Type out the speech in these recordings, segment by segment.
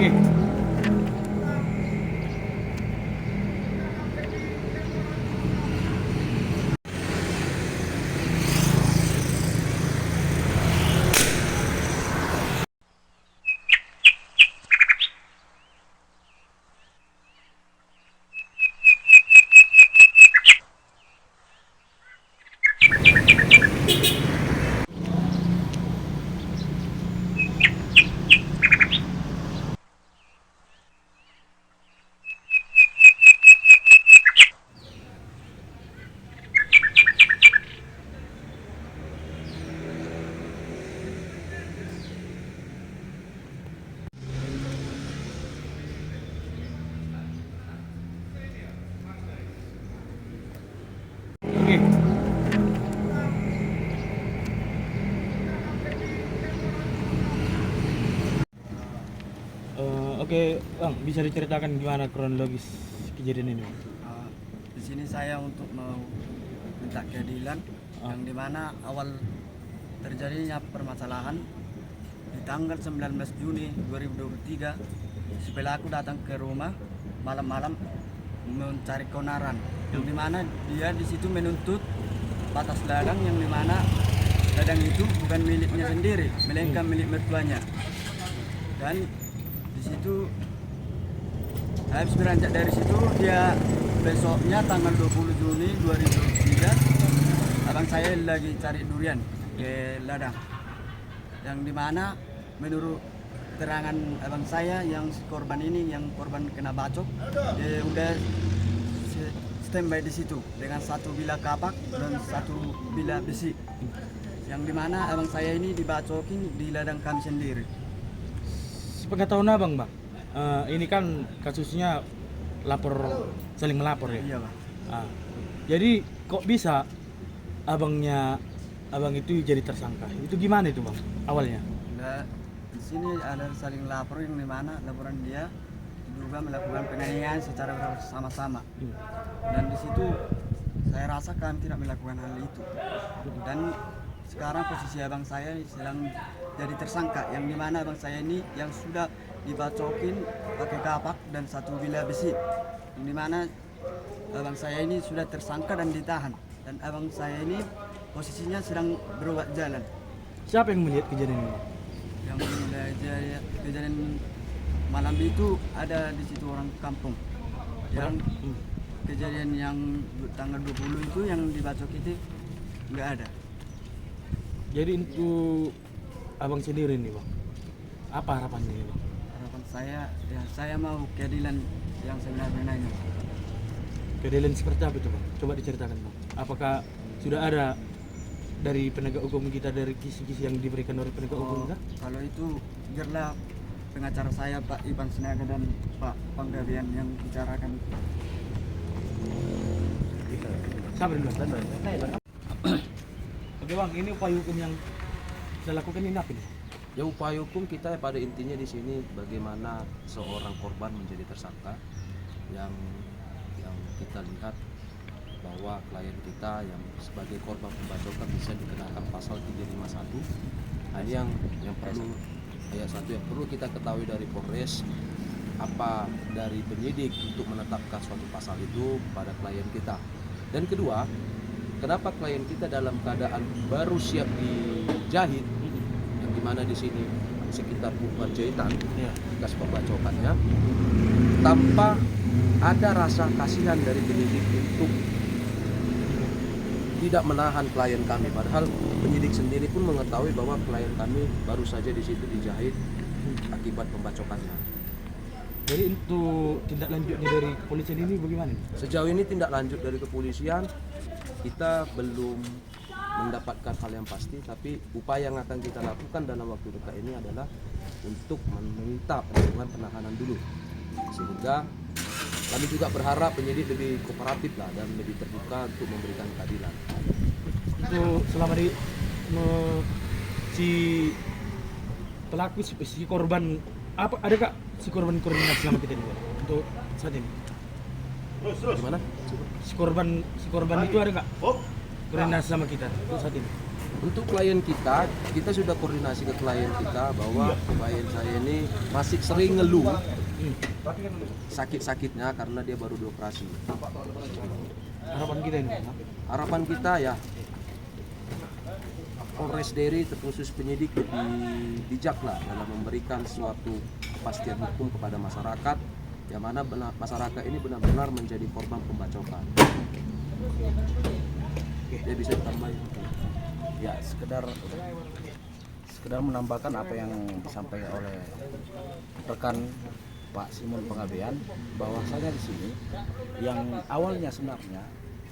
Oke. Oke. Oke, Bang, bisa diceritakan gimana kronologis kejadian ini, Bang? Di sini saya untuk mau minta keadilan yang dimana awal terjadinya permasalahan di tanggal 19 Juni 2023 si pelaku datang ke rumah malam-malam mencari keonaran yang dimana dia di situ menuntut batas ladang yang dimana ladang itu bukan miliknya sendiri melainkan milik mertuanya. Dan di situ habis beranjak dari situ dia besoknya tanggal 20 Juni 2023 abang saya lagi cari durian ke ladang yang dimana menurut keterangan abang saya yang si korban ini yang korban kena bacok dia udah standby di situ dengan satu bilah kapak dan satu bilah besi yang dimana abang saya ini dibacokin di ladang kami sendiri. Sepengetahuan Abang, Bang, ini kan kasusnya saling melapor ya. Iya bang. Jadi kok bisa abang itu jadi tersangka? Itu gimana itu, Bang, awalnya? Nah, di sini ada saling lapor yang dimana laporan dia diduga melakukan penganiayaan secara bersama-sama. Dan di situ saya rasa kami tidak melakukan hal itu. Dan sekarang posisi abang saya sedang jadi tersangka yang dimana abang saya ini yang sudah dibacokin pakai kapak dan satu bilah besi yang dimana abang saya ini sudah tersangka dan ditahan dan abang saya ini posisinya sedang berobat jalan. Siapa yang melihat kejadian ini? Yang kejadian malam itu ada di situ orang kampung yang kejadian yang tanggal 20 itu yang dibacok itu nggak ada. Jadi untuk abang sendiri nih, Bang, apa harapannya ini, Bang? Harapan saya ya saya mau keadilan yang sebenarnya. Keadilan seperti apa itu, Bang? Coba diceritakan, Bang. Apakah sudah ada dari penegak hukum kita, dari kisi-kisi yang diberikan oleh penegak hukum kita? Kalau itu biarlah pengacara saya Pak Ivan Sinaga dan Pak Panggabean yang bicarakan. Sabar dulu. Oke, Bang, ini upaya hukum yang saya lakukan ini apa nih? Ya, upaya hukum kita pada intinya di sini bagaimana seorang korban menjadi tersangka yang kita lihat bahwa klien kita yang sebagai korban pembacokan bisa dikenakan pasal 351. Nah, ini yang perlu ayat 1 yang perlu kita ketahui dari Polres apa dari penyidik untuk menetapkan suatu pasal itu pada klien kita. Dan kedua, kenapa klien kita dalam keadaan baru siap dijahit, yang dimana di sini sekitar puluhan jahitan bekas pembacokannya, tanpa ada rasa kasihan dari penyidik untuk tidak menahan klien kami. Padahal penyidik sendiri pun mengetahui bahwa klien kami baru saja di situ dijahit akibat pembacokannya. Jadi untuk tindak lanjutnya dari kepolisian ini bagaimana? Sejauh ini tindak lanjut dari kepolisian kita belum mendapatkan hal yang pasti, tapi upaya yang akan kita lakukan dalam waktu dekat ini adalah untuk meminta penangguhan penahanan dulu, sehingga kami juga berharap penyidik lebih kooperatif lah dan lebih terbuka untuk memberikan keadilan. Itu selama di si pelaku si korban apa ada kak si korban koordinasi selama kita ini untuk saat ini? Gimana? Si korban itu ada nggak koordinasi sama kita untuk saat ini? Untuk klien kita sudah koordinasi ke klien kita bahwa klien saya ini masih sering ngeluh sakit-sakitnya karena dia baru dioperasi. Harapan kita ini, Harapan kita ya Polres Deri terkhusus penyidik lebih bijak lah dalam memberikan suatu kepastian hukum kepada masyarakat, yang mana masyarakat ini benar-benar menjadi korban pembacokan. Dia bisa ditambahin. Ya, sekedar menambahkan apa yang disampaikan oleh rekan Pak Simon Penggabean, bahwasanya di sini yang awalnya sebenarnya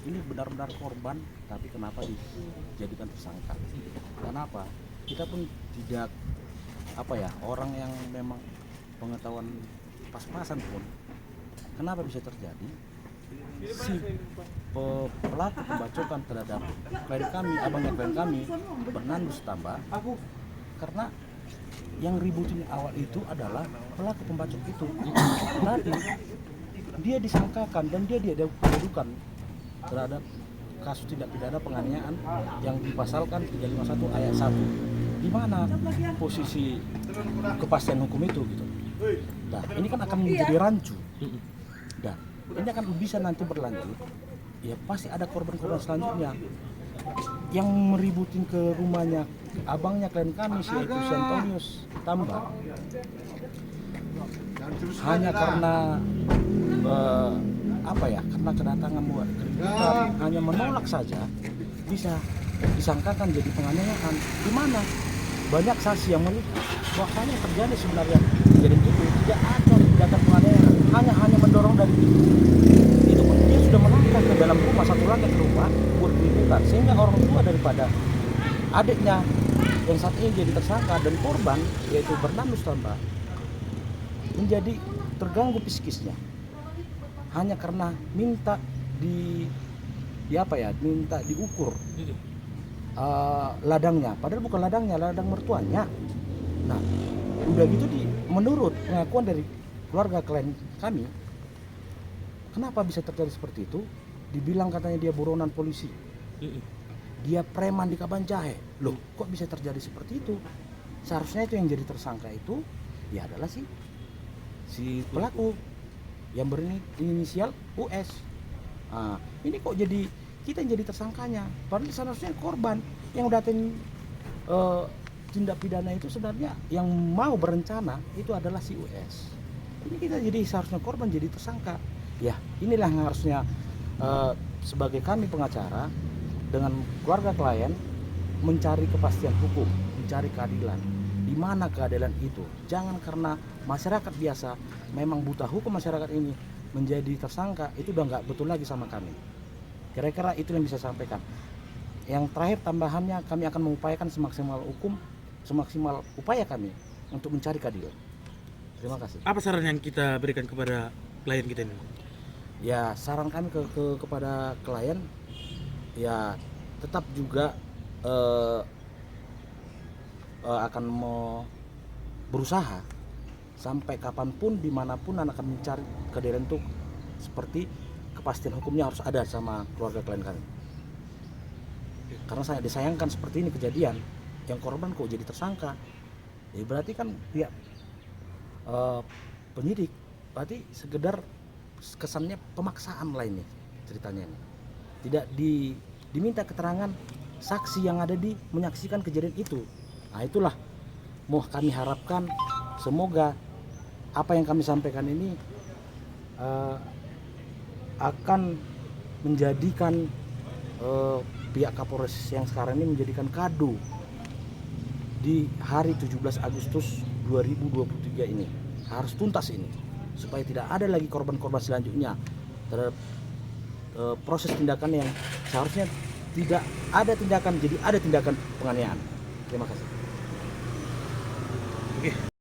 ini benar-benar korban, tapi kenapa dijadikan tersangka? Kenapa? Kita pun tidak orang yang memang pengetahuan pas-pasan pun, kenapa bisa terjadi? Si pelaku pembacokan terhadap klien kami, abangnya klien kami, Bernardus Tamba, karena yang ributin awal itu adalah pelaku pembacok itu. Berarti dia disangkakan dan dia diadukan terhadap kasus tindak pidana penganiayaan yang dipasalkan 351 ayat 1. Di mana posisi kepastian hukum itu gitu. Nah, ini kan akan menjadi rancu. Dan ini akan bisa nanti berlanjut. Ya pasti ada korban-korban selanjutnya yang meributin ke rumahnya abangnya klien kami, yaitu si Antonius Tamba, hanya karena karena kedatangan buat keributan, hanya menolak saja bisa disangkakan jadi penganiayaan. Di mana banyak saksi yang melihat bahwasanya terjadi sebenarnya kejadian itu tidak ada tindakan penganiayaan, hanya mendorong dari itu pun dia sudah melangkah ke dalam rumah, satu langkah ke rumah buat keributan, sehingga orang tua daripada adiknya yang saat ini jadi tersangka dan korban, yaitu Bernardus Tamba, menjadi terganggu psikisnya hanya karena minta minta diukur ladangnya, padahal bukan ladangnya, ladang mertuanya. Nah, udah gitu menurut pengakuan dari keluarga klien kami, kenapa bisa terjadi seperti itu? Dibilang katanya dia buronan polisi, dia preman di Kaban Jahe. Loh, kok bisa terjadi seperti itu? Seharusnya itu yang jadi tersangka itu ya adalah si pelaku yang berinisial US. Nah, ini kok jadi kita yang jadi tersangkanya, padahal seharusnya korban yang datin tindak pidana itu sebenarnya yang mau berencana itu adalah si US. Ini kita jadi seharusnya korban jadi tersangka. Ya, inilah yang harusnya sebagai kami pengacara dengan keluarga klien mencari kepastian hukum, mencari keadilan. Di mana keadilan itu? Jangan karena masyarakat biasa memang buta hukum, masyarakat ini menjadi tersangka, itu udah nggak betul lagi sama kami. Kira-kira itu yang bisa saya sampaikan. Yang terakhir tambahannya, kami akan mengupayakan semaksimal upaya kami untuk mencari keadilan. Terima kasih. Apa saran yang kita berikan kepada klien kita ini? Ya, saran kami kepada klien ya tetap juga akan mau berusaha sampai kapanpun, dimanapun akan mencari keadilan itu, seperti kepastian hukumnya harus ada sama keluarga klien kami. Karena saya disayangkan seperti ini kejadian, yang korban kok jadi tersangka. Ya berarti kan pihak penyidik berarti sekedar kesannya pemaksaan lainnya ceritanya ini. Tidak diminta keterangan saksi yang ada menyaksikan kejadian itu. Nah, itulah mau kami harapkan, semoga apa yang kami sampaikan ini akan menjadikan pihak Kapolres yang sekarang ini menjadikan kado di hari 17 Agustus 2023 ini. Harus tuntas ini supaya tidak ada lagi korban-korban selanjutnya terhadap proses tindakan yang seharusnya tidak ada tindakan, jadi ada tindakan penganiayaan. Terima kasih.